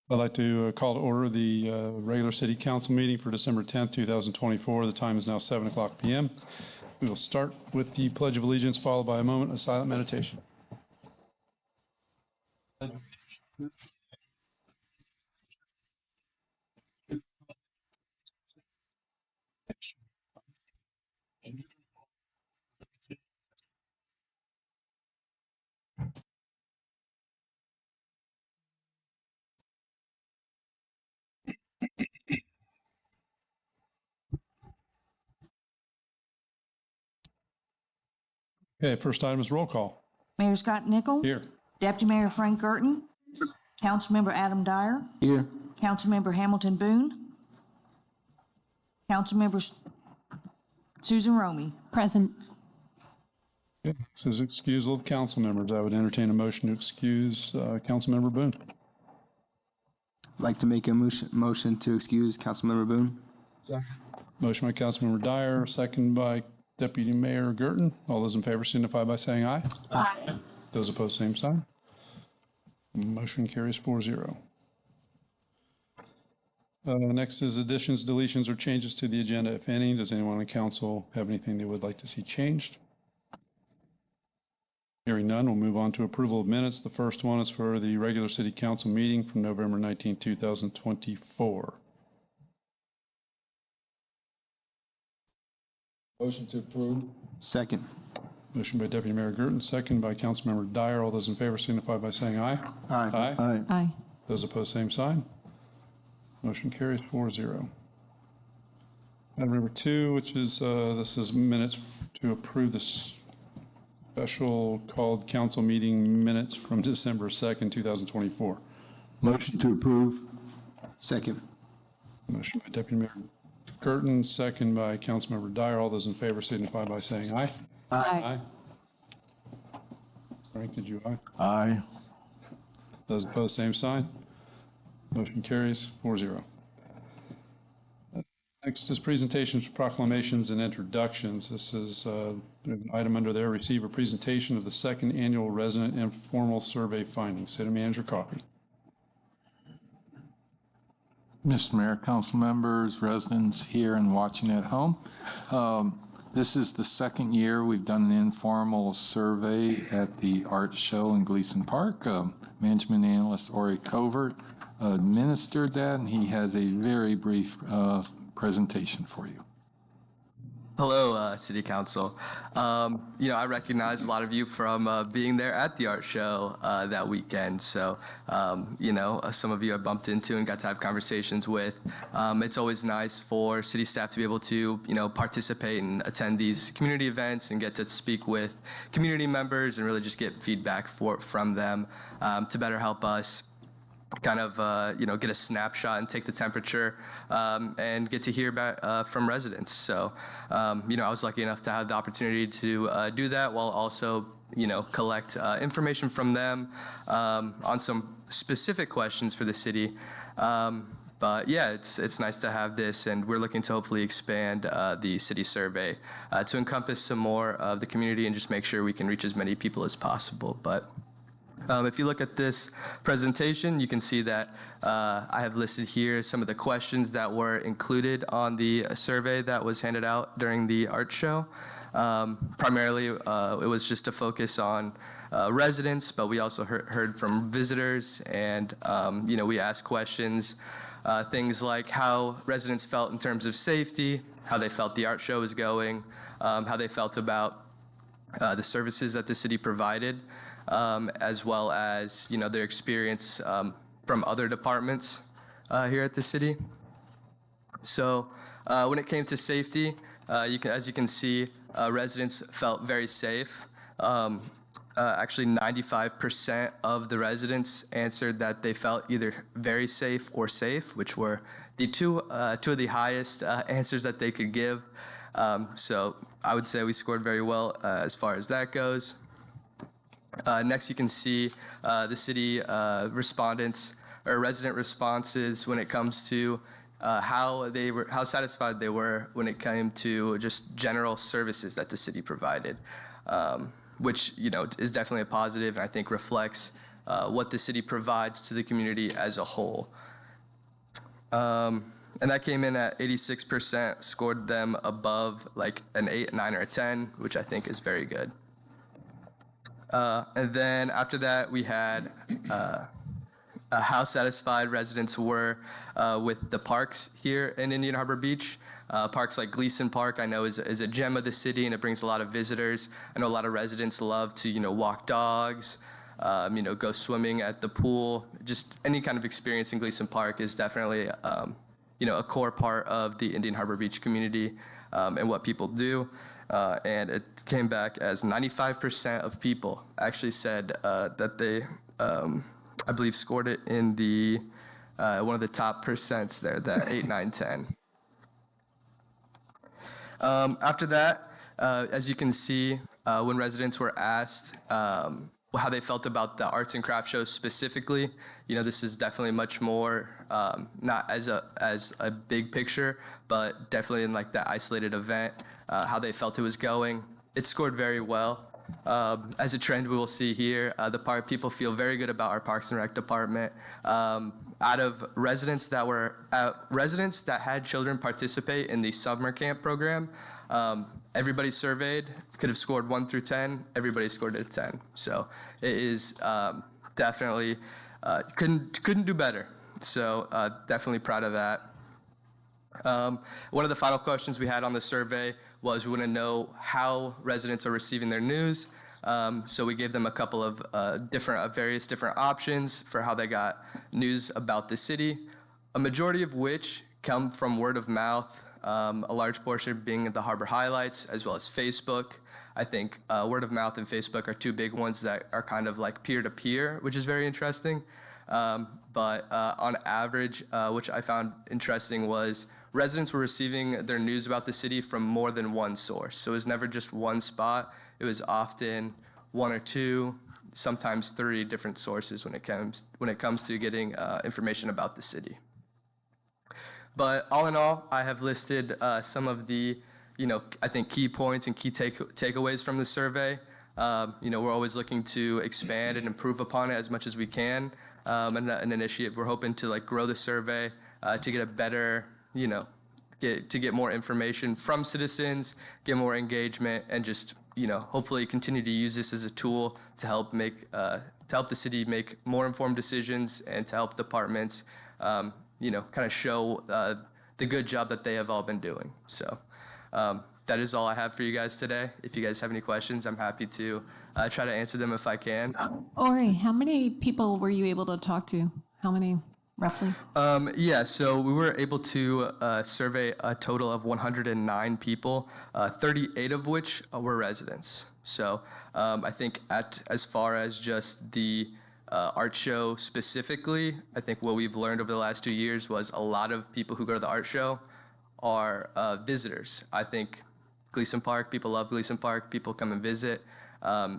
I'd like to call to order the regular city council meeting for December 10th, 2024. The time is now 7 o'clock p.m. We will start with the Pledge of Allegiance, followed by a moment of silent meditation. Okay, first item is roll call. Mayor Scott Nickel. Here. Deputy Mayor Frank Girton. Councilmember Adam Dyer. Here. Councilmember Hamilton Boone. Councilmember Susan Romey. Present. This is excusal of council members. I would entertain a motion to excuse Councilmember Boone. I'd like to make a motion to excuse Councilmember Boone. Motion by Councilmember Dyer, second by Deputy Mayor Girton. All those in favor signify by saying aye. Aye. Those opposed, same sign. Motion carries 4-0. Next is additions, deletions, or changes to the agenda, if any. Does anyone on council have anything they would like to see changed? Hearing none, we'll move on to approval of minutes. The first one is for the regular city council meeting from November 19, 2024. Motion to approve. Second. Motion by Deputy Mayor Girton, second by Councilmember Dyer. All those in favor signify by saying aye. Aye. Aye. Aye. Those opposed, same sign. Motion carries 4-0. Item number 2, which is, this is minutes to approve the special called council meeting minutes from December 2nd, 2024. Motion to approve. Second. Motion by Deputy Mayor Girton, second by Councilmember Dyer. All those in favor signify by saying aye. Aye. Frank, did you aye? Aye. Those opposed, same sign. Motion carries 4-0. Next is presentations, proclamations, and introductions. This is an item under there, receive a presentation of the second annual resident informal survey findings. City Manager Coffey. Mr. Mayor, council members, residents here and watching at home. This is the second year we've done an informal survey at the art show in Gleason Park. Management analyst Ori Covert administered that, and he has a very brief presentation for you. Hello, City Council. I recognize a lot of you from being there at the art show that weekend. So, some of you I bumped into and got to have conversations with. It's always nice for city staff to be able to, participate and attend these community events and get to speak with community members and really just get feedback from them to better help us kind of, get a snapshot and take the temperature and get to hear about from residents. So, I was lucky enough to have the opportunity to do that while also, collect information from them on some specific questions for the city. But yeah, it's nice to have this, and we're looking to hopefully expand the city survey to encompass some more of the community and just make sure we can reach as many people as possible. But if you look at this presentation, you can see that I have listed here some of the questions that were included on the survey that was handed out during the art show. Primarily, it was just to focus on residents, but we also heard from visitors, and we asked questions, things like how residents felt in terms of safety, how they felt the art show was going, how they felt about the services that the city provided, as well as their experience from other departments here at the city. So when it came to safety, as you can see, residents felt very safe. Actually, 95% of the residents answered that they felt either very safe or safe, which were the two of the highest answers that they could give. So I would say we scored very well as far as that goes. Next, you can see the city respondents or resident responses when it comes to how satisfied they were when it came to just general services that the city provided, which is definitely a positive, and I think reflects what the city provides to the community as a whole. And that came in at 86%, scored them above like an 8, 9, or a 10, which I think is very good. And then after that, we had how satisfied residents were with the parks here in Indian Harbor Beach. Parks like Gleason Park, I know, is a gem of the city, and it brings a lot of visitors. I know a lot of residents love to, walk dogs, go swimming at the pool. Just any kind of experience in Gleason Park is definitely, a core part of the Indian Harbor Beach community and what people do. And it came back as 95% of people actually said that they, I believe, scored it in the one of the top percents there, the 8, 9, 10. After that, as you can see, when residents were asked how they felt about the arts and crafts shows specifically, this is definitely much more not as a big picture, but definitely in like that isolated event, how they felt it was going. It scored very well. As a trend we will see here, the park people feel very good about our Parks and Rec department. Out of residents that had children participate in the summer camp program, everybody surveyed could have scored 1 through 10. Everybody scored a 10. So it is definitely couldn't do better. So definitely proud of that. One of the final questions we had on the survey was we want to know how residents are receiving their news. So we gave them a couple of various different options for how they got news about the city, a majority of which come from word of mouth, a large portion being the Harbor Highlights, as well as Facebook. I think word of mouth and Facebook are two big ones that are kind of like peer-to-peer, which is very interesting. But on average, which I found interesting, was residents were receiving their news about the city from more than one source. So it was never just one spot. It was often 1 or 2, sometimes 3 different sources when it comes to getting information about the city. But all in all, I have listed some of the, I think key points and key takeaways from the survey. We're always looking to expand and improve upon it as much as we can. An initiative, we're hoping to like grow the survey to get a better, to get more information from citizens, get more engagement, and just, hopefully continue to use this as a tool to help the city make more informed decisions and to help departments, kind of show the good job that they have all been doing. So that is all I have for you guys today. If you guys have any questions, I'm happy to try to answer them if I can. Ori, how many people were you able to talk to? How many, roughly? So we were able to survey a total of 109 people, 38 of which were residents. So I think as far as just the art show specifically, I think what we've learned over the last 2 years was a lot of people who go to the art show are visitors. I think Gleason Park, people love Gleason Park, people come and visit.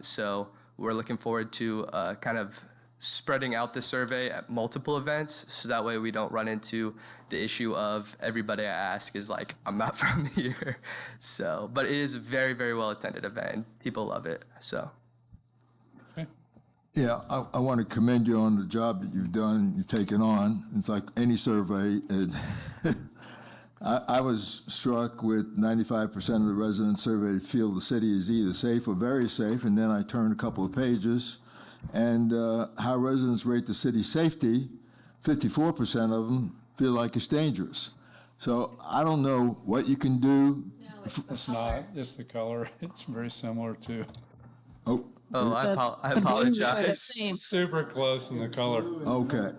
So we're looking forward to kind of spreading out the survey at multiple events, so that way we don't run into the issue of everybody I ask is like, I'm not from here. So, but it is a very, very well attended event, and people love it, so. Yeah, I want to commend you on the job that you've done, you've taken on. It's like any survey. I was struck with 95% of the residents surveyed feel the city is either safe or very safe, and then I turned a couple of pages, and how residents rate the city's safety, 54% of them feel like it's dangerous. So I don't know what you can do. It's not, it's the color. It's very similar to, I apologize. super close in the color. Okay,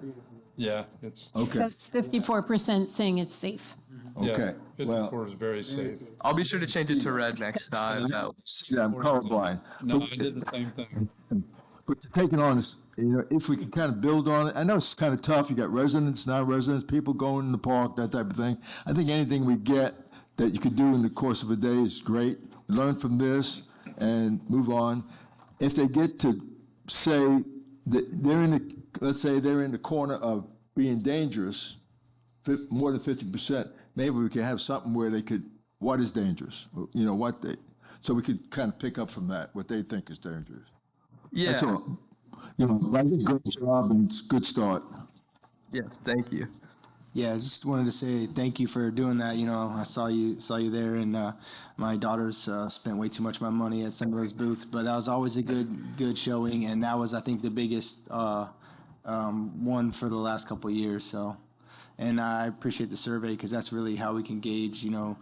Yeah, it's, okay, That's 54% saying it's safe. yeah, okay. Well, 54 is very safe. I'll be sure to change it to red next time. yeah, I'm colorblind. No, I did the same thing. But taking on this, if we can kind of build on it, I know it's kind of tough. You got residents, non-residents, people going in the park, that type of thing. I think anything we get that you could do in the course of a day is great. Learn from this and move on. If they get to say that let's say they're in the corner of being dangerous, more than 50%, maybe we could have something where they could, what is dangerous? So we could kind of pick up from that, what they think is dangerous. Yeah. That's all. you know, I think great job and it's a good start. Yes, thank you. Yeah, I just wanted to say thank you for doing that. You know, I saw you there, and my daughters spent way too much of my money at some of those booths, but that was always a good showing, and that was, I think, the biggest one for the last couple of years. So, and I appreciate the survey because that's really how we can gauge, you know,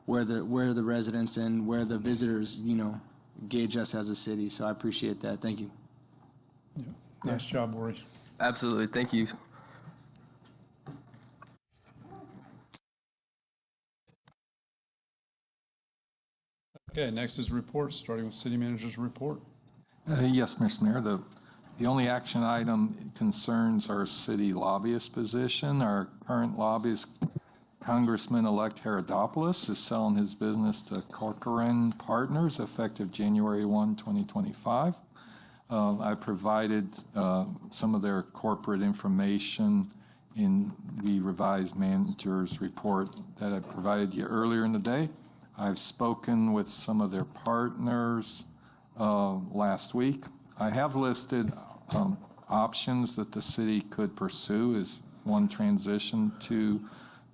where the residents and where the visitors, you know, gauge us as a city. So I appreciate that. Thank you. Nice job, Lori. Absolutely, thank you. Okay, next is reports, starting with city manager's report. Yes, Mr. Mayor, the only action item concerns our city lobbyist position. Our current lobbyist, Congressman-elect Herodopoulos, is selling his business to Corcoran Partners effective January 1, 2025. I provided some of their corporate information in the revised manager's report that I provided you earlier in the day. I've spoken with some of their partners last week. I have listed options that the city could pursue as one, transition to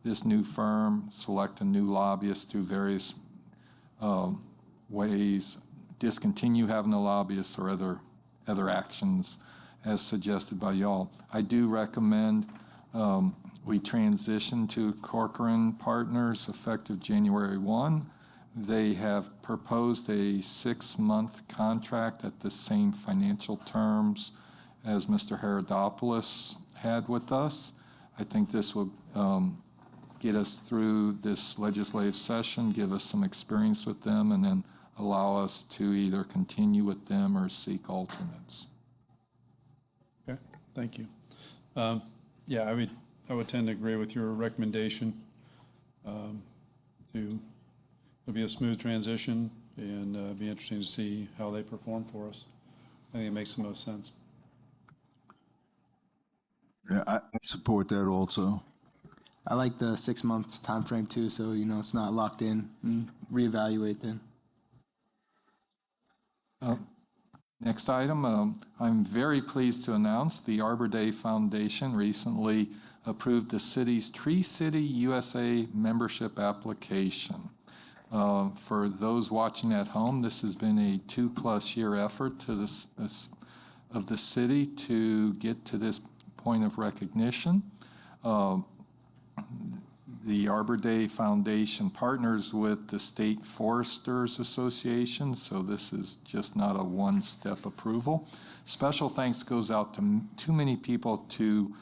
this new firm, select a new lobbyist through various ways, discontinue having a lobbyist, or other actions as suggested by y'all. I do recommend we transition to Corcoran Partners effective January 1. They have proposed a 6-month contract at the same financial terms as Mr. Herodopoulos had with us. I think this will get us through this legislative session, give us some experience with them, and then allow us to either continue with them or seek alternates. Okay, thank you. Yeah, I would tend to agree with your recommendation. It'll be a smooth transition, and be interesting to see how they perform for us. I think it makes the most sense. Yeah, I support that also. I like the 6 months time frame too, so you know it's not locked in. And reevaluate then. Next item, I'm very pleased to announce the Arbor Day Foundation recently approved the city's Tree City USA membership application. For those watching at home, this has been a 2+ year effort to of the city to get to this point of recognition. The Arbor Day Foundation partners with the State Foresters Association, so this is just not a one-step approval. Special thanks goes out to too many people to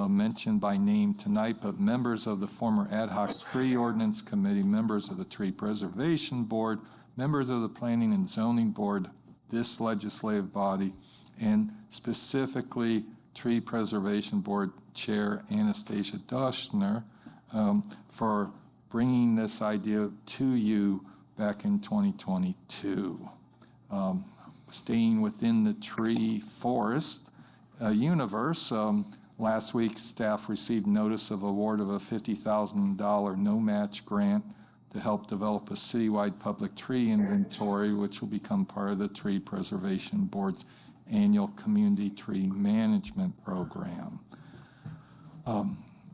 mention by name tonight, but members of the former Ad Hoc Tree Ordinance Committee, members of the Tree Preservation Board, members of the Planning and Zoning Board, this legislative body, and specifically Tree Preservation Board Chair Anastasia Dushner, for bringing this idea to you back in 2022. Staying within the tree forest universe, last week staff received notice of award of a $50,000 no-match grant to help develop a citywide public tree inventory, which will become part of the Tree Preservation Board's annual community tree management program.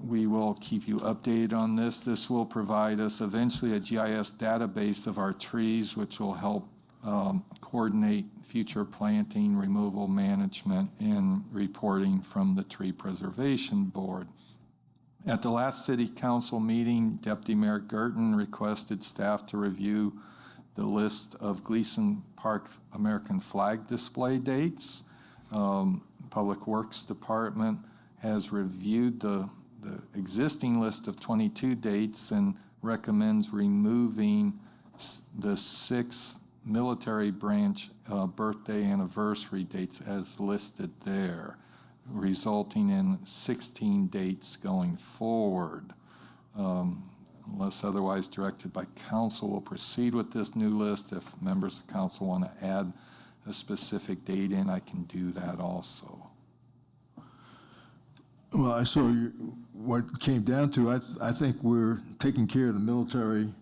We will keep you updated on this. This will provide us eventually a GIS database of our trees, which will help coordinate future planting, removal, management, and reporting from the Tree Preservation Board. At the last City Council meeting, Deputy Mayor Gerton requested staff to review the list of Gleason Park American flag display dates. Public Works Department has reviewed the existing list of 22 dates and recommends removing the 6 military branch birthday anniversary dates as listed there, resulting in 16 dates going forward. Unless otherwise directed by council, we'll proceed with this new list. If members of council want to add a specific date in, I can do that also. Well, I saw what it came down to. I think we're taking care of the military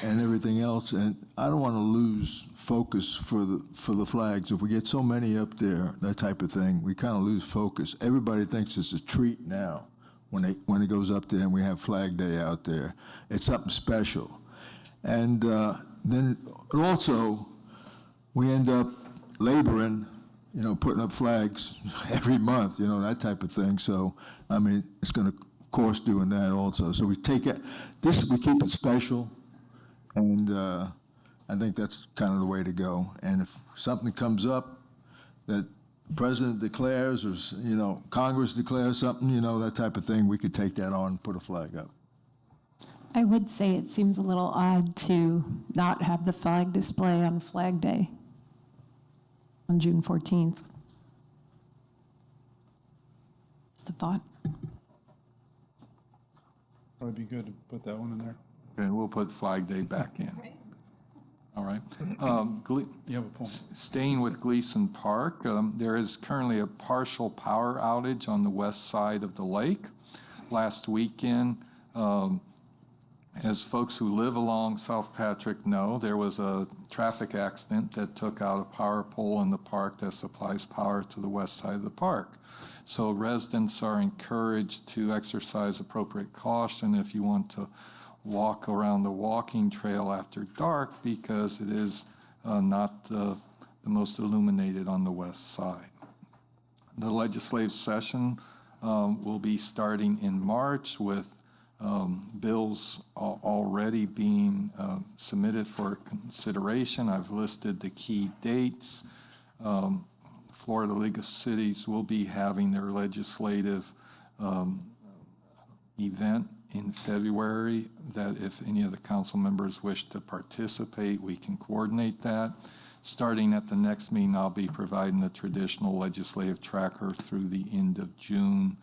and everything else. And I don't want to lose focus for the flags. If we get so many up there, that type of thing, we kind of lose focus. Everybody thinks it's a treat now when it goes up there and we have Flag Day out there. It's something special. And then also we end up laboring, putting up flags every month, that type of thing. So, I mean, it's going to course doing that also. So we keep it special, and I think that's kind of the way to go. And if something comes up that the president declares, or Congress declares something, that type of thing, we could take that on and put a flag up. I would say it seems a little odd to not have the flag display on Flag Day on June 14th. Just a thought. Probably be good to put that one in there. Okay, we'll put Flag Day back in. All right. You have a point. Staying with Gleason Park, there is currently a partial power outage on the west side of the lake. Last weekend, as folks who live along South Patrick know, there was a traffic accident that took out a power pole in the park that supplies power to the west side of the park. So residents are encouraged to exercise appropriate caution if you want to walk around the walking trail after dark, because it is not the most illuminated on the west side. The legislative session will be starting in March with bills already being submitted for consideration. I've listed the key dates. Florida League of Cities will be having their legislative event in February, that if any of the council members wish to participate, we can coordinate that. Starting at the next meeting, I'll be providing the traditional legislative tracker through the end of June,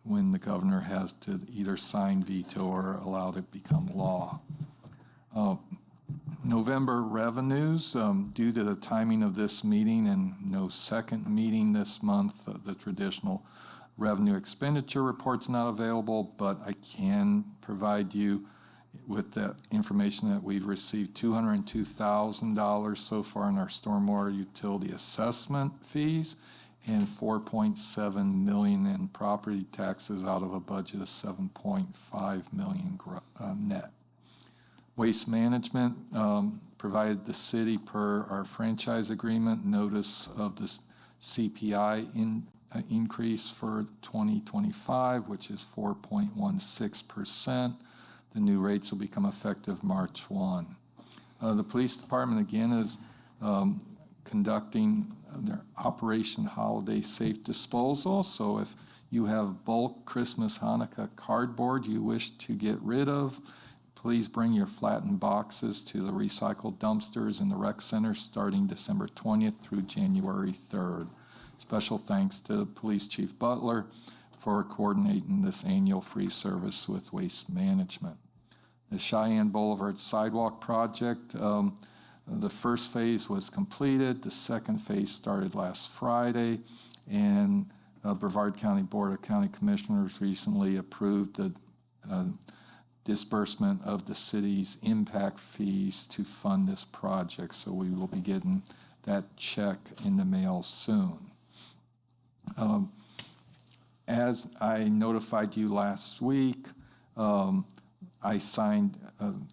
when the governor has to either sign, veto, or allow it to become law. November revenues, due to the timing of this meeting and no second meeting this month, the traditional revenue expenditure report's not available, but I can provide you with the information that we've received $202,000 so far in our stormwater utility assessment fees, and $4.7 million in property taxes out of a budget of $7.5 million net. Waste Management provided the city, per our franchise agreement, notice of the CPI increase for 2025, which is 4.16%. The new rates will become effective March 1. The police department, again, is conducting their Operation Holiday Safe Disposal. So if you have bulk Christmas, Hanukkah cardboard you wish to get rid of, please bring your flattened boxes to the recycled dumpsters in the rec center starting December 20th through January 3rd. Special thanks to Police Chief Butler for coordinating this annual free service with Waste Management. The Cheyenne Boulevard Sidewalk Project, the first phase was completed. The second phase started last Friday, and Brevard County Board of County Commissioners recently approved the disbursement of the city's impact fees to fund this project. So we will be getting that check in the mail soon. As I notified you last week, I signed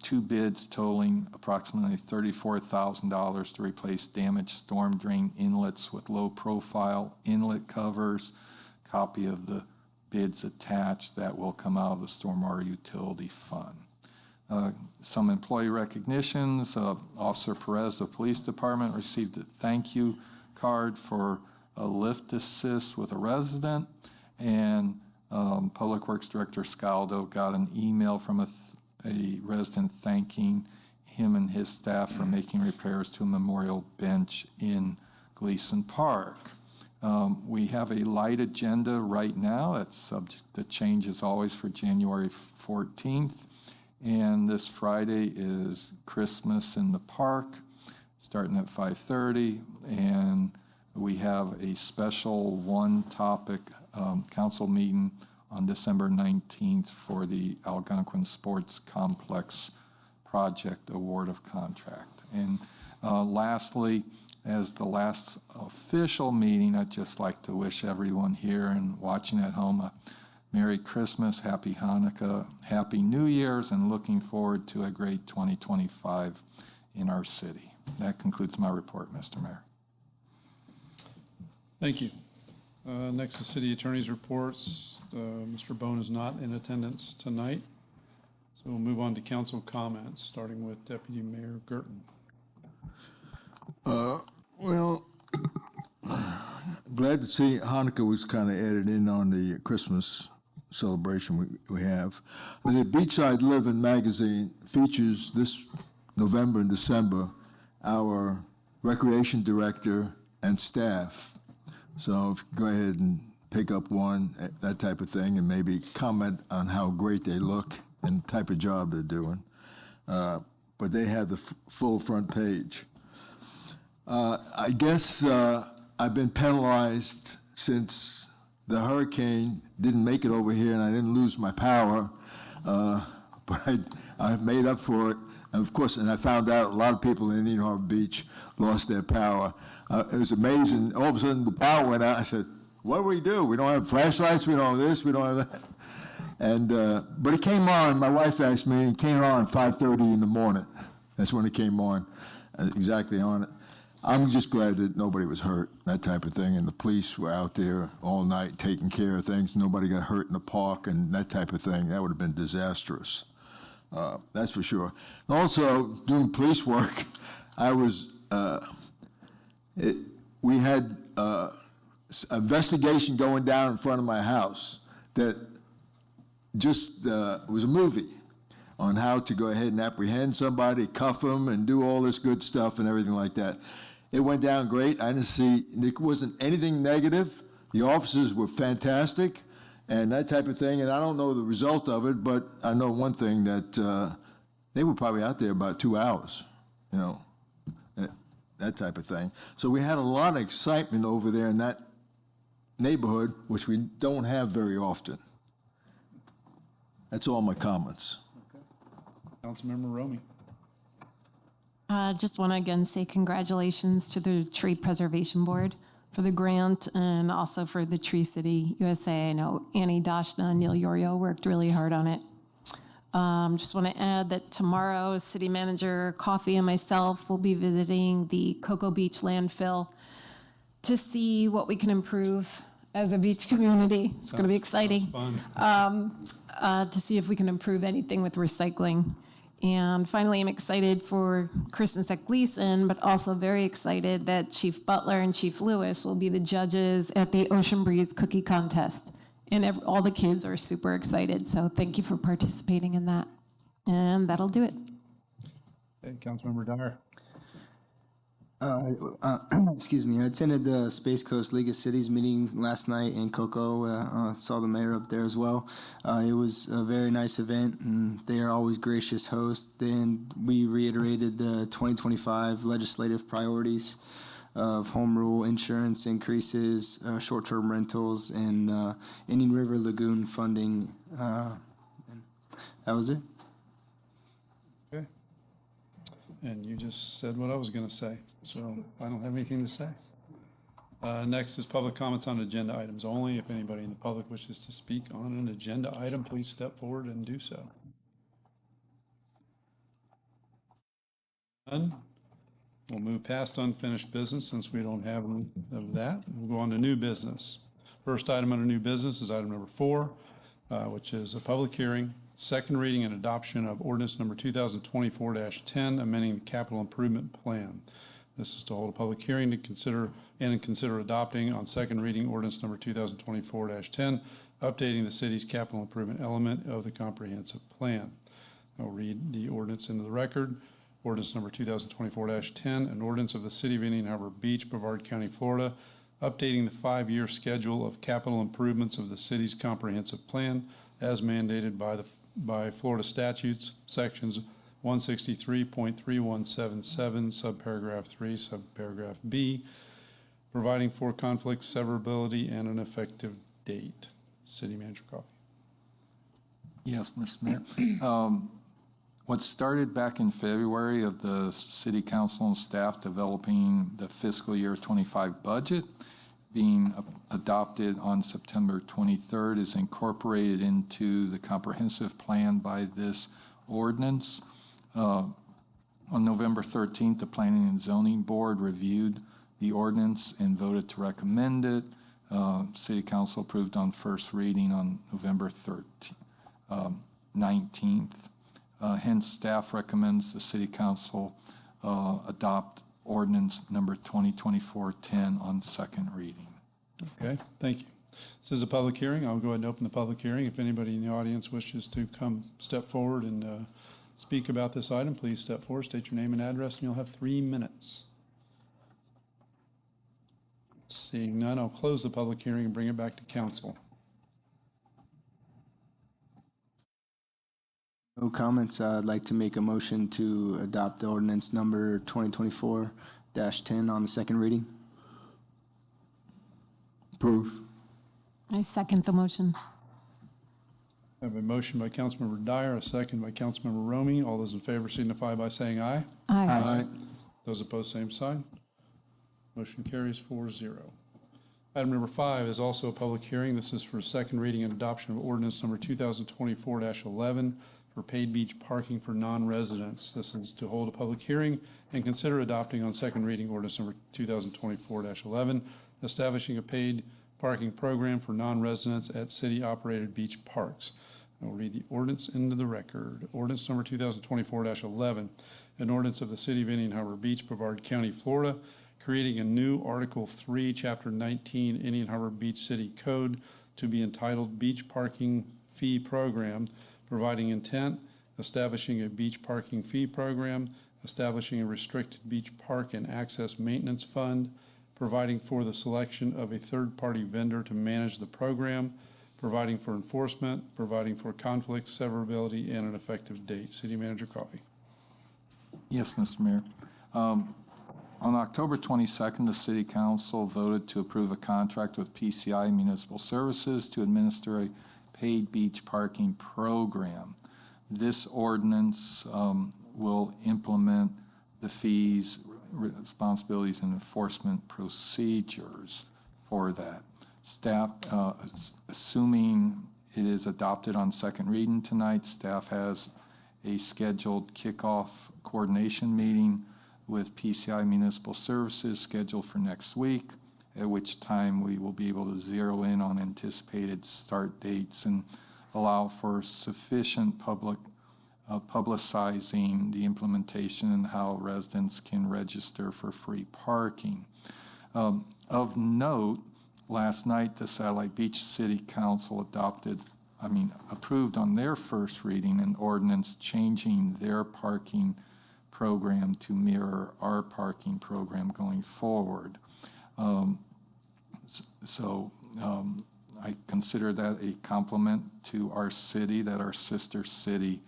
2 bids totaling approximately $34,000 to replace damaged storm drain inlets with low-profile inlet covers. Copy of the bids attached. That will come out of the Stormwater Utility Fund. Some employee recognitions. Officer Perez of the Police Department received a thank you card for a lift assist with a resident, and Public Works Director Scaldo got an email from a resident thanking him and his staff for making repairs to a memorial bench in Gleason Park. We have a light agenda right now that's subject to change as always for January 14th. And this Friday is Christmas in the park, starting at 5:30. And we have a special one-topic council meeting on December 19th for the Algonquin Sports Complex project award of contract. And lastly, as the last official meeting, I'd just like to wish everyone here and watching at home a Merry Christmas, Happy Hanukkah, Happy New Year's, and looking forward to a great 2025 in our city. That concludes my report, Mr. Mayor. Thank you. Next is city attorney's reports. Mr. Bone is not in attendance tonight. So we'll move on to council comments, starting with Deputy Mayor Gerton. Well, glad to see Hanukkah was kind of added in on the Christmas celebration we have. The Beachside Living magazine features this November and December our recreation director and staff. So if you go ahead and pick up one, that type of thing, and maybe comment on how great they look and the type of job they're doing. But they have the full front page. I guess I've been penalized since the hurricane didn't make it over here and I didn't lose my power, but I made up for it. And of course, and I found out a lot of people in Indian Harbor Beach lost their power. It was amazing. All of a sudden, the power went out. I said, what do we do? We don't have flashlights. We don't have this. We don't have that. And but it came on. My wife asked me. It came on 5:30 in the morning. That's when it came on, exactly on it. I'm just glad that nobody was hurt, that type of thing. And the police were out there all night taking care of things. Nobody got hurt in the park and that type of thing. That would have been disastrous. That's for sure. And also, doing police work, I was, we had an investigation going down in front of my house that just was a movie on how to go ahead and apprehend somebody, cuff them, and do all this good stuff and everything like that. It went down great. I didn't see, there wasn't anything negative. The officers were fantastic and that type of thing. And I don't know the result of it, but I know one thing, that they were probably out there about 2 hours, you know, that type of thing. So we had a lot of excitement over there in that neighborhood, which we don't have very often. That's all my comments. Councilmember Romy. Just want to again say congratulations to the Tree Preservation Board for the grant and also for the Tree City USA. I know Annie Dashna and Neil Yorio worked really hard on it. Just want to add that tomorrow, City Manager Coffey and myself will be visiting the Cocoa Beach landfill to see what we can improve as a beach community. It's going to be exciting. To see if we can improve anything with recycling. And finally, I'm excited for Christmas at Gleason, but also very excited that Chief Butler and Chief Lewis will be the judges at the Ocean Breeze Cookie Contest. And all the kids are super excited, so thank you for participating in that. And that'll do it. Okay, Councilmember Dyer. Excuse me. I attended the Space Coast League of Cities meeting last night in Cocoa. Saw the mayor up there as well. It was a very nice event, and they are always gracious hosts. Then we reiterated the 2025 legislative priorities of home rule insurance increases, short-term rentals, and Indian River Lagoon funding. And that was it. Okay. And you just said what I was going to say, so I don't have anything to say. Next is public comments on agenda items only. If anybody in the public wishes to speak on an agenda item, please step forward and do so. None? We'll move past unfinished business since we don't have any of that. We'll go on to new business. First item under new business is item number 4, which is a public hearing, second reading and adoption of ordinance number 2024-10, amending the capital improvement plan. This is to hold a public hearing to consider adopting on second reading ordinance number 2024-10, updating the city's capital improvement element of the comprehensive plan. I'll read the ordinance into the record. Ordinance number 2024-10, an ordinance of the City of Indian Harbor Beach, Brevard County, Florida, updating the 5-year schedule of capital improvements of the city's comprehensive plan as mandated by Florida statutes, sections 163.3177, subparagraph 3, subparagraph B, providing for conflict severability and an effective date. City Manager Coffey. Yes, Mr. Mayor. What started back in February of the city council and staff developing the fiscal year 25 budget being adopted on September 23rd is incorporated into the comprehensive plan by this ordinance. On November 13th, the Planning and Zoning Board reviewed the ordinance and voted to recommend it. City Council approved on first reading on November 19th. Hence, staff recommends the City Council adopt ordinance number 2024-10 on second reading. Okay, thank you. This is a public hearing. I'll go ahead and open the public hearing. If anybody in the audience wishes to step forward and speak about this item, please step forward, state your name and address, and you'll have 3 minutes. Seeing none, I'll close the public hearing and bring it back to council. No comments. I'd like to make a motion to adopt ordinance number 2024-10 on the second reading. Approve. I second the motion. I have a motion by Councilmember Dyer, a second by Councilmember Romy. All those in favor signify by saying aye. Aye. Those opposed, same sign. Motion carries 4-0. Item number 5 is also a public hearing. This is for second reading and adoption of ordinance number 2024-11 for paid beach parking for non-residents. This is to hold a public hearing and consider adopting on second reading ordinance number 2024-11, establishing a paid parking program for non-residents at city-operated beach parks. I'll read the ordinance into the record. Ordinance number 2024-11, an ordinance of the City of Indian Harbor Beach, Brevard County, Florida, creating a new Article 3, Chapter 19, Indian Harbor Beach City Code to be entitled Beach Parking Fee Program, providing intent, establishing a beach parking fee program, establishing a restricted beach park and access maintenance fund, providing for the selection of a third-party vendor to manage the program, providing for enforcement, providing for conflict, severability, and an effective date. City Manager Coffey. Yes, Mr. Mayor. On October 22nd, the City Council voted to approve a contract with PCI Municipal Services to administer a paid beach parking program. This ordinance will implement the fees, responsibilities, and enforcement procedures for that. Staff, assuming it is adopted on second reading tonight, staff has a scheduled kickoff coordination meeting with PCI Municipal Services scheduled for next week, at which time we will be able to zero in on anticipated start dates and allow for sufficient publicizing the implementation and how residents can register for free parking. Of note, last night, the Satellite Beach City Council approved on their first reading an ordinance changing their parking program to mirror our parking program going forward. I consider that a compliment to our city, that our sister city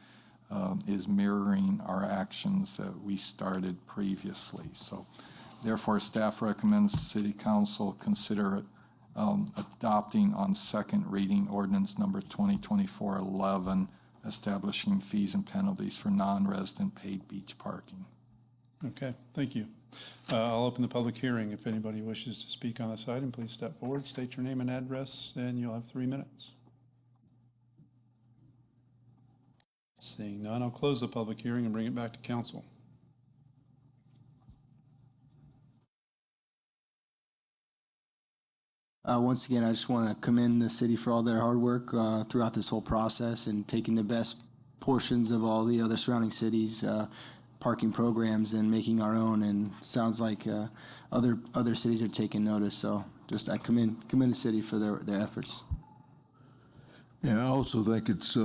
is mirroring our actions that we started previously. So therefore, staff recommends City Council consider adopting on second reading ordinance number 2024-11, establishing fees and penalties for non-resident paid beach parking. Okay, thank you. I'll open the public hearing. If anybody wishes to speak on this item, please step forward, state your name and address, and you'll have 3 minutes. Seeing none, I'll close the public hearing and bring it back to council. Once again, I just want to commend the city for all their hard work throughout this whole process and taking the best portions of all the other surrounding cities' parking programs and making our own. And sounds like other cities are taking notice. So just I commend the city for their efforts. Yeah, I also think it's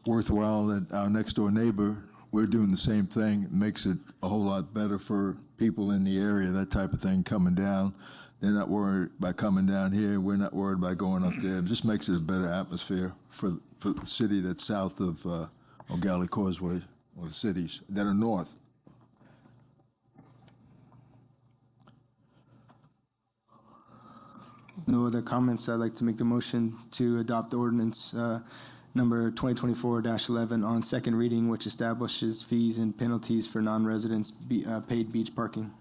worthwhile that our next door neighbor, we're doing the same thing. It makes it a whole lot better for people in the area, that type of thing coming down. They're not worried about coming down here. We're not worried about going up there. It just makes it a better atmosphere for the city that's south of O'Galley Causeway, or the cities that are north. No other comments. I'd like to make a motion to adopt ordinance number 2024-11 on second reading, which establishes fees and penalties for non-residents paid beach parking.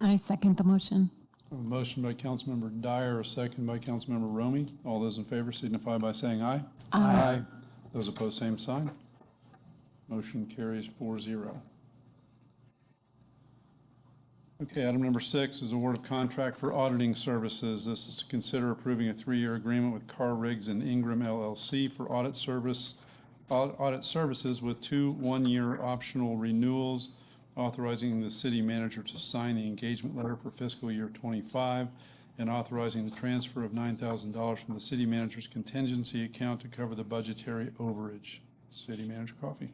I second the motion. A motion by Councilmember Dyer, a second by Councilmember Romy. All those in favor signify by saying aye. Aye. Those opposed, same sign. Motion carries 4-0. Okay, item number 6 is award of contract for auditing services. This is to consider approving a 3-year agreement with Carr Riggs and Ingram LLC for audit services with 2 one-year optional renewals, authorizing the city manager to sign the engagement letter for fiscal year 25, and authorizing the transfer of $9,000 from the city manager's contingency account to cover the budgetary overage. City Manager Coffey.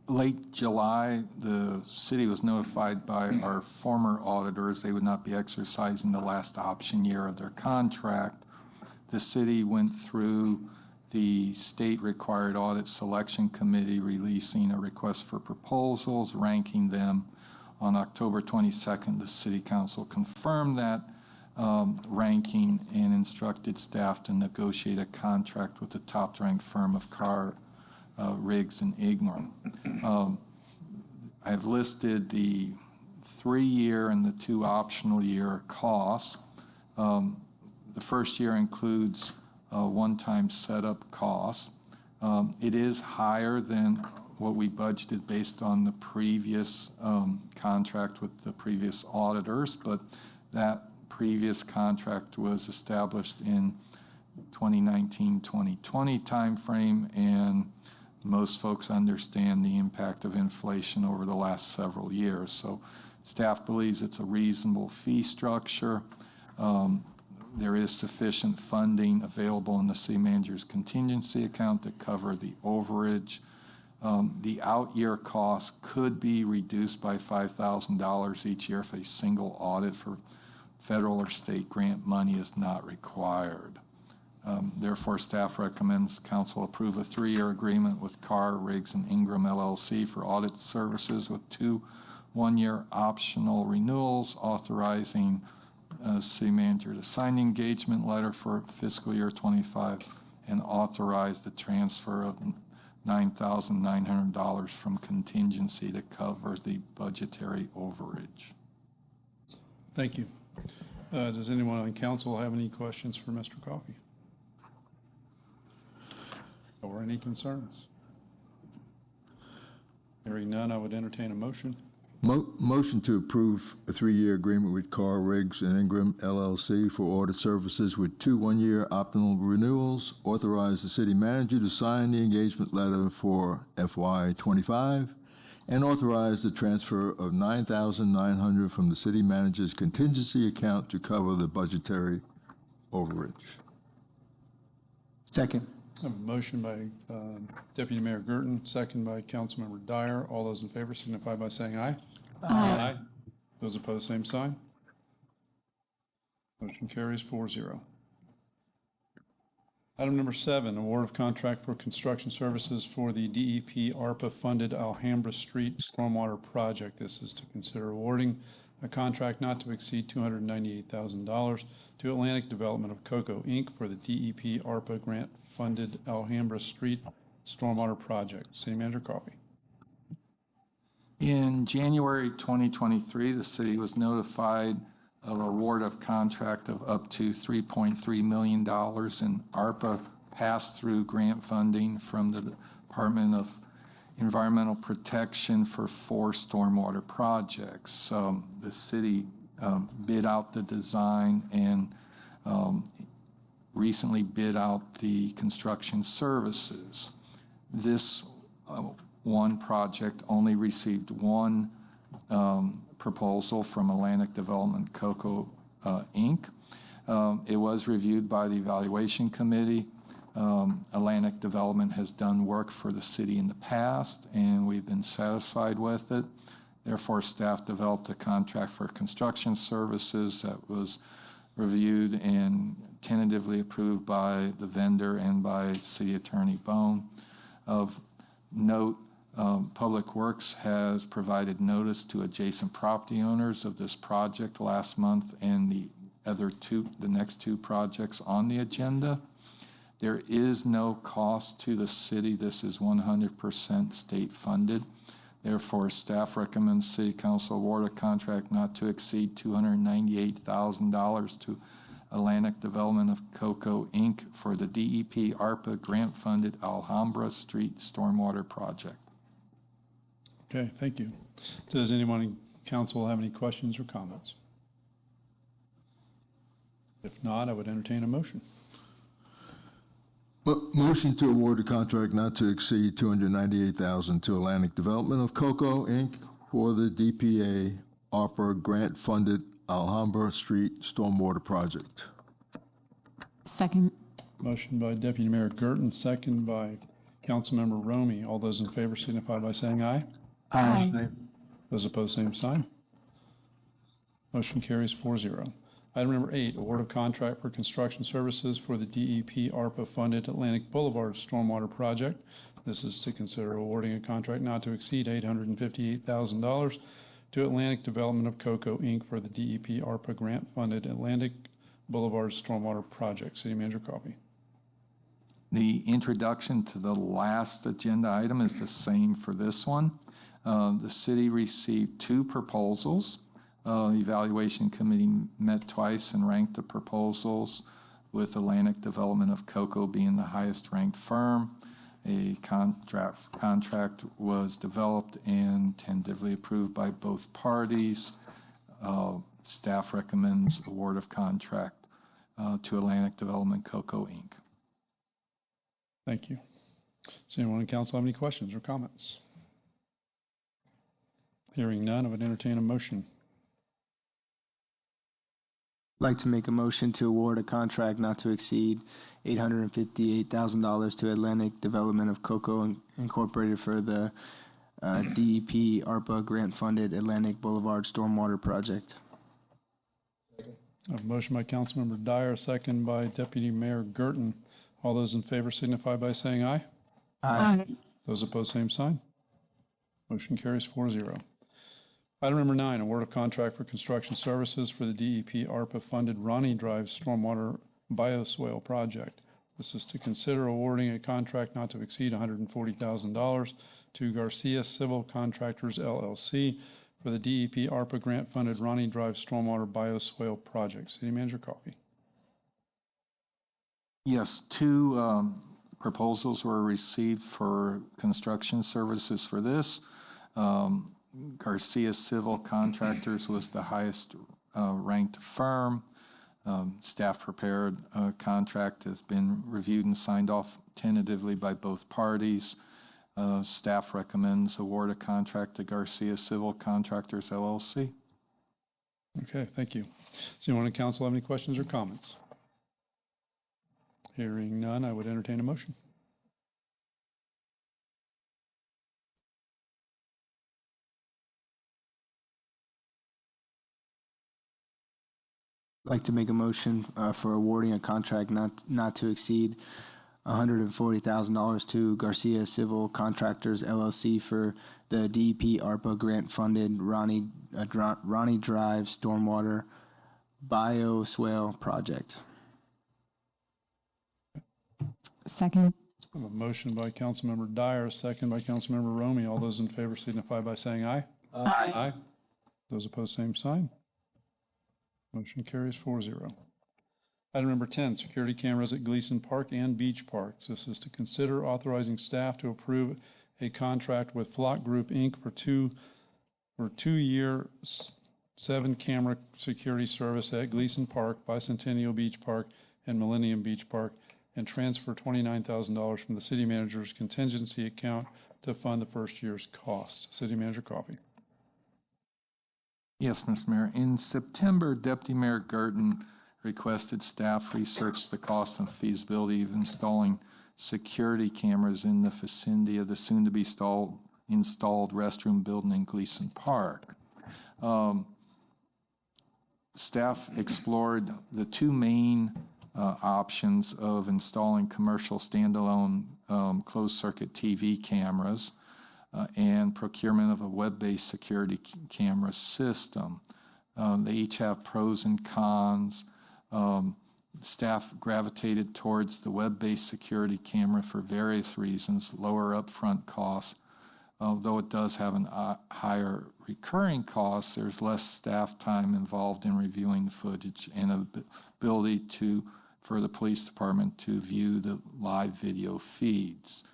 Late July, the city was notified by our former auditors they would not be exercising the last option year of their contract. The city went through the state-required audit selection committee, releasing a request for proposals, ranking them. On October 22nd, the city council confirmed that ranking and instructed staff to negotiate a contract with the top-ranked firm of Carr, Riggs, and Ingram. I've listed the 3-year and the 2 optional year costs. The first year includes one-time setup costs. It is higher than what we budgeted based on the previous contract with the previous auditors, but that previous contract was established in 2019-2020 timeframe, and most folks understand the impact of inflation over the last several years. So staff believes it's a reasonable fee structure. There is sufficient funding available in the city manager's contingency account to cover the overage. The out-year cost could be reduced by $5,000 each year if a single audit for federal or state grant money is not required. Therefore, staff recommends council approve a 3-year agreement with Carr, Riggs, and Ingram LLC for audit services with 2 one-year optional renewals, authorizing city manager to sign the engagement letter for fiscal year 25 and authorize the transfer of $9,900 from contingency to cover the budgetary overage. Thank you. Does anyone on council have any questions for Mr. Coffey? Or any concerns? Hearing none, I would entertain a motion. Motion to approve a 3-year agreement with Carr, Riggs, and Ingram LLC for audit services with 2 one-year optional renewals. Authorize the city manager to sign the engagement letter for FY 25, and authorize the transfer of $9,900 from the city manager's contingency account to cover the budgetary overage. Second. I have a motion by Deputy Mayor Gerton, second by Councilmember Dyer. All those in favor signify by saying aye. Aye. Those opposed, same sign. Motion carries 4-0. Item number 7, award of contract for construction services for the DEP ARPA-funded Alhambra Street Stormwater Project. This is to consider awarding a contract not to exceed $298,000 to Atlantic Development of Cocoa, Inc. for the DEP ARPA grant-funded Alhambra Street Stormwater Project. City Manager Coffey. In January 2023, the city was notified of award of contract of up to $3.3 million in ARPA pass-through grant funding from the Department of Environmental Protection for 4 stormwater projects. The city bid out the design and recently bid out the construction services. This one project only received one proposal from Atlantic Development Cocoa, Inc. It was reviewed by the evaluation committee. Atlantic Development has done work for the city in the past, and we've been satisfied with it. Therefore, staff developed a contract for construction services that was reviewed and tentatively approved by the vendor and by City Attorney Bone. Of note, Public Works has provided notice to adjacent property owners of this project last month and the next 2 projects on the agenda. There is no cost to the city. This is 100% state funded. Therefore, staff recommends City Council award a contract not to exceed $298,000 to Atlantic Development of Cocoa, Inc. for the DEP ARPA grant-funded Alhambra Street Stormwater Project. Okay, thank you. Does anyone in council have any questions or comments? If not, I would entertain a motion. Motion to award a contract not to exceed $298,000 to Atlantic Development of Cocoa, Inc. for the DPA ARPA grant-funded Alhambra Street Stormwater Project. Second. Motion by Deputy Mayor Gerton, second by Councilmember Romy. All those in favor signify by saying aye. Aye. Those opposed, same sign. Motion carries 4-0. Item number 8, award of contract for construction services for the DEP ARPA-funded Atlantic Boulevard Stormwater Project. This is to consider awarding a contract not to exceed $858,000 to Atlantic Development of Cocoa, Inc. for the DEP ARPA grant-funded Atlantic Boulevard Stormwater Project. City Manager copy. The introduction to the last agenda item is the same for this one. The city received 2 proposals. Evaluation committee met twice and ranked the proposals, with Atlantic Development of Cocoa being the highest ranked firm. A contract was developed and tentatively approved by both parties. Staff recommends award of contract to Atlantic Development Cocoa, Inc. Thank you. Does anyone in council have any questions or comments? Hearing none, I would entertain a motion. I'd like to make a motion to award a contract not to exceed $858,000 to Atlantic Development of Cocoa Incorporated for the DEP ARPA grant-funded Atlantic Boulevard Stormwater Project. I have a motion by Councilmember Dyer, second by Deputy Mayor Gerton. All those in favor signify by saying aye. Aye. Those opposed, same sign. Motion carries 4-0. Item number 9, award of contract for construction services for the DEP ARPA-funded Ronnie Drive Stormwater Bioswale Project. This is to consider awarding a contract not to exceed $140,000 to Garcia Civil Contractors, LLC for the DEP ARPA grant-funded Ronnie Drive Stormwater Bioswale Project. City Manager copy. Yes, 2 proposals were received for construction services for this. Garcia Civil Contractors was the highest ranked firm. Staff prepared a contract has been reviewed and signed off tentatively by both parties. Staff recommends award a contract to Garcia Civil Contractors, LLC. Okay, thank you. Does anyone in council have any questions or comments? Hearing none, I would entertain a motion. I'd like to make a motion for awarding a contract not to exceed $140,000 to Garcia Civil Contractors, LLC for the DEP ARPA grant-funded Ronnie Drive Stormwater Bioswale Project. Second. I have a motion by Councilmember Dyer, a second by Councilmember Romy. All those in favor signify by saying aye. Aye. Aye. Those opposed, same sign. Motion carries 4-0. Item number 10, security cameras at Gleason Park and Beach Parks. This is to consider authorizing staff to approve a contract with Flock Group, Inc. for 2-year 7-camera security service at Gleason Park, Bicentennial Beach Park, and Millennium Beach Park, and transfer $29,000 from the city manager's contingency account to fund the first year's costs. City Manager copy. Yes, Mr. Mayor. In September, Deputy Mayor Gerton requested staff research the cost and feasibility of installing security cameras in the vicinity of the soon-to-be installed restroom building in Gleason Park. Staff explored the 2 main options of installing commercial standalone closed-circuit TV cameras and procurement of a web-based security camera system. They each have pros and cons. Staff gravitated towards the web-based security camera for various reasons, lower upfront costs. Although it does have a higher recurring cost, there's less staff time involved in reviewing the footage and ability for the police department to view the live video feeds.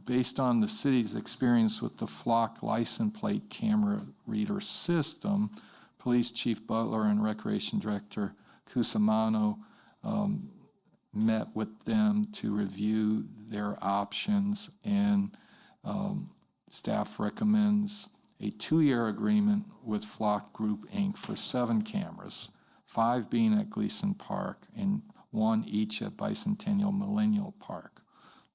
Based on the city's experience with the Flock license plate camera reader system, Police Chief Butler and Recreation Director Cusimano met with them to review their options, and staff recommends a 2-year agreement with Flock Group, Inc. for 7 cameras, 5 being at Gleason Park and 1 each at Bicentennial Millennial Park.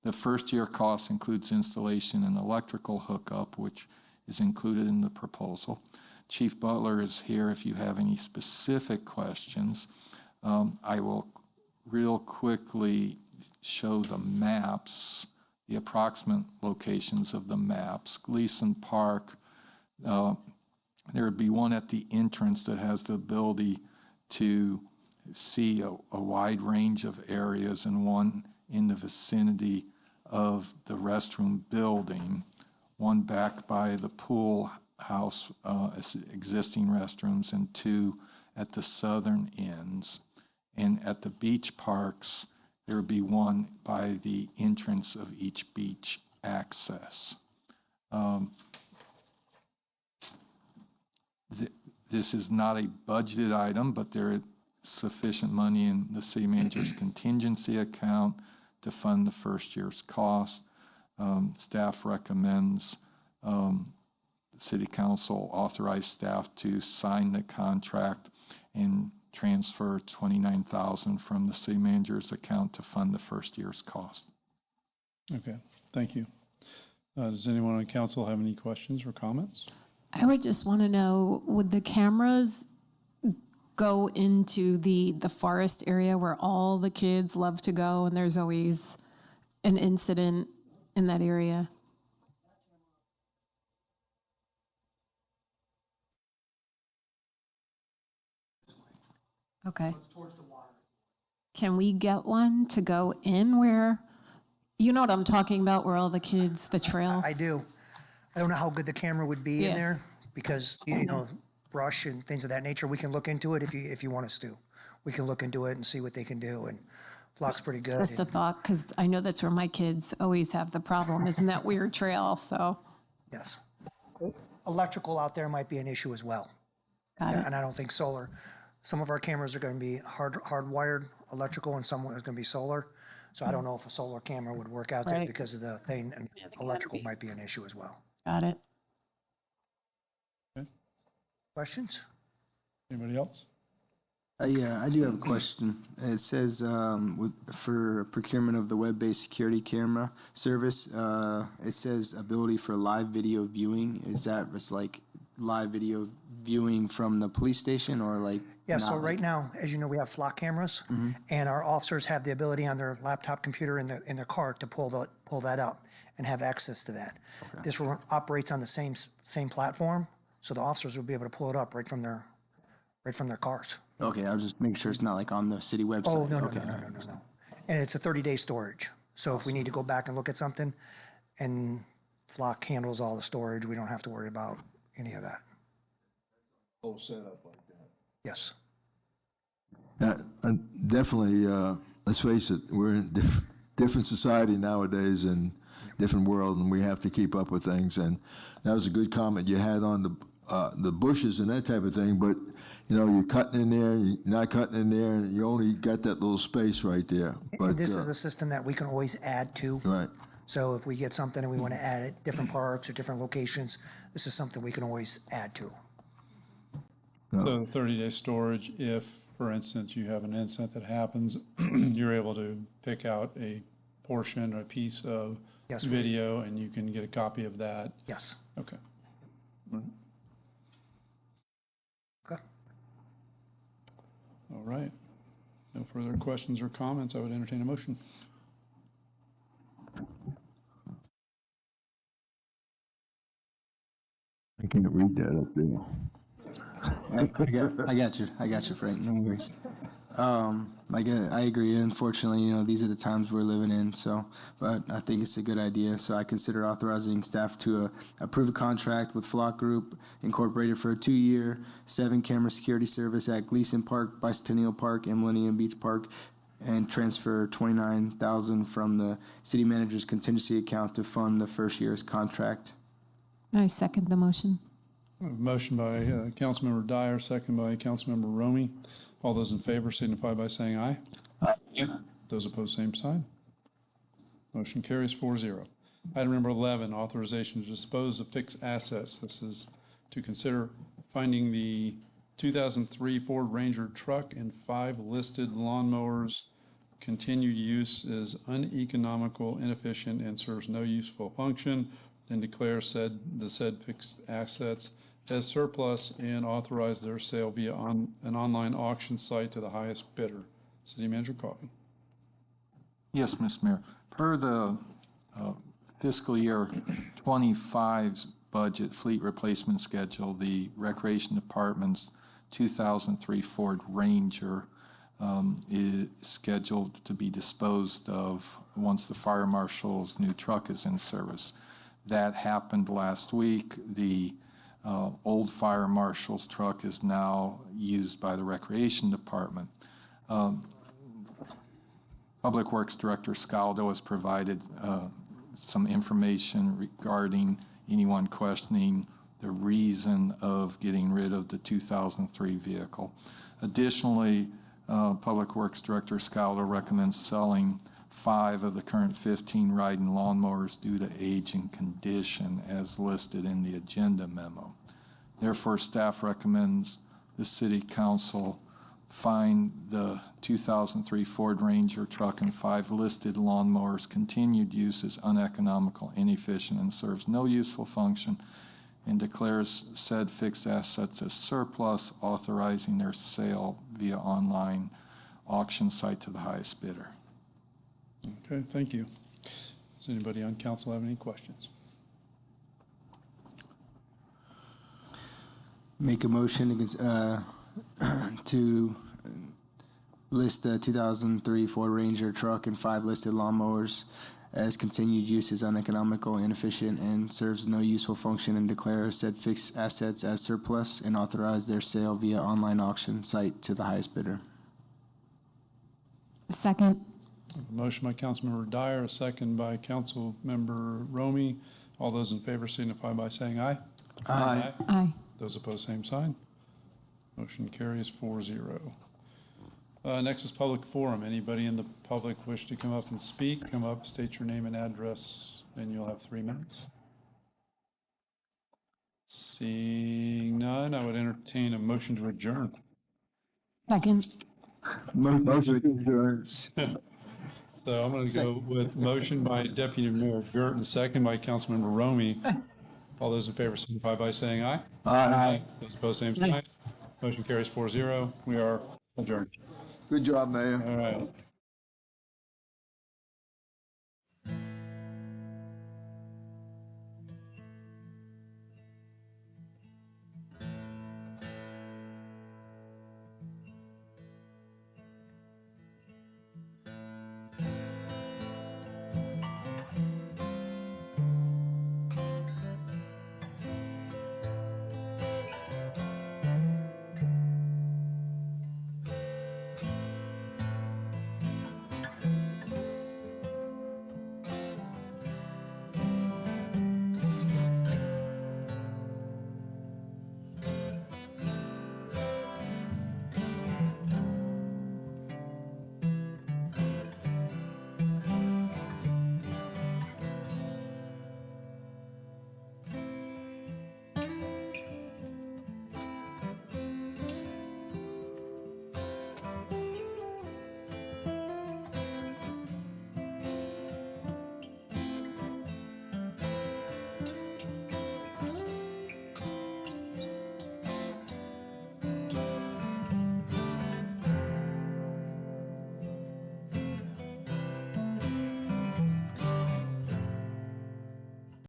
The first-year cost includes installation and electrical hookup, which is included in the proposal. Chief Butler is here if you have any specific questions. I will real quickly show the maps, the approximate locations of the maps. Gleason Park, there would be one at the entrance that has the ability to see a wide range of areas, and one in the vicinity of the restroom building, one back by the pool house, existing restrooms, and 2 at the southern ends. And at the beach parks, there would be one by the entrance of each beach access. This is not a budgeted item, but there is sufficient money in the city manager's contingency account to fund the first year's cost. Staff recommends City Council authorize staff to sign the contract and transfer $29,000 from the city manager's account to fund the first year's cost. Okay, thank you. Does anyone on council have any questions or comments? I would just want to know, would the cameras go into the forest area where all the kids love to go and there's always an incident in that area? Okay. Can we get one to go in where, you know what I'm talking about, where all the kids, the trail? I do. I don't know how good the camera would be in Yeah. there because, you know, brush and things of that nature. We can look into it if you want us to. We can look into it and see what they can do. And Flock's pretty good. Just a thought, because I know that's where my kids always have the problem, isn't that weird trail? So, Yes. Electrical out there might be an issue as well. got it. And I don't think solar. Some of our cameras are going to be hardwired electrical and some is going to be solar. So I don't know if a solar camera would work out there Right. because of the thing. And electrical might be an issue as well. Got it. Questions? Anybody else? Yeah, I do have a question. It says for procurement of the web-based security camera service, it says ability for live video viewing. Is that just like live video viewing from the police station or like? Yeah, so not right like- now, as you know, we have flock cameras, and our officers have the ability on their laptop computer in their car to pull that up and have access to that. This operates on the same platform, so the officers will be able to pull it up right from their cars. Okay, I'll just make sure it's not like on the city website. Oh, no. Okay. And it's a 30-day storage. So if we need to go back and look at something, and Flock handles all the storage, we don't have to worry about any of that. Whole setup like that. Yes. Definitely, let's face it, we're in different society nowadays and different world, and we have to keep up with things. And that was a good comment you had on the bushes and that type of thing. But you know, you're cutting in there, you're not cutting in there, and you only got that little space right there. But This is a system that we can always add to. right. So if we get something and we want to add it, different parts or different locations, this is something we can always add to. So 30-day storage, if, for instance, you have an incident that happens, you're able to pick out a portion or a piece of Yes, we- video and you can get a copy of that. Yes. Okay. Okay. All right. No further questions or comments. I would entertain a motion. I can't read that up there. I got you, Frank. No worries. I agree. Unfortunately, these are the times we're living in. So, but I think it's a good idea. So I consider authorizing staff to approve a contract with Flock Group Incorporated for a 2-year, 7-camera security service at Gleason Park, Bicentennial Park, and Millennium Beach Park, and transfer $29,000 from the city manager's contingency account to fund the first year's contract. I second the motion. Motion by Councilmember Dyer, second by Councilmember Romy. All those in favor signify by saying aye. Aye. Those opposed, same sign. Motion carries 4-0. Item number 11, authorization to dispose of fixed assets. This is to consider finding the 2003 Ford Ranger truck and 5 listed lawnmowers. Continued use is uneconomical, inefficient, and serves no useful function, and declare the said fixed assets as surplus and authorize their sale via an online auction site to the highest bidder. City Manager Coffey. Yes, Mr. Mayor. Per the fiscal year 25's budget fleet replacement schedule, the Recreation Department's 2003 Ford Ranger is scheduled to be disposed of once the fire marshal's new truck is in service. That happened last week. The old fire marshal's truck is now used by the Recreation Department. Public Works Director Scaldo has provided some information regarding anyone questioning the reason of getting rid of the 2003 vehicle. Additionally, Public Works Director Scaldo recommends selling 5 of the current 15 riding lawnmowers due to age and condition as listed in the agenda memo. Therefore, staff recommends the City Council find the 2003 Ford Ranger truck and 5 listed lawnmowers continued use is uneconomical, inefficient, and serves no useful function, and declares said fixed assets as surplus, authorizing their sale via online auction site to the highest bidder. Okay, thank you. Does anybody on council have any questions? Make a motion to list the 2003 Ford Ranger truck and 5 listed lawnmowers as continued use is uneconomical, inefficient, and serves no useful function, and declare said fixed assets as surplus and authorize their sale via online auction site to the highest bidder. Second. Motion by Councilmember Dyer, a second by Councilmember Romy. All those in favor signify by saying aye. Aye. Aye. Those opposed, same sign. Motion carries 4-0. Next is public forum. Anybody in the public wish to come up and speak? Come up, state your name and address, and you'll have 3 minutes. Seeing none, I would entertain a motion to adjourn. Second. Motion adjourns. So I'm going to go with motion by Deputy Mayor Gerton, second by Councilmember Romy. All those in favor signify by saying aye. Aye. Those opposed, same sign. Motion carries 4-0. We are adjourned. Good job, Mayor. All right.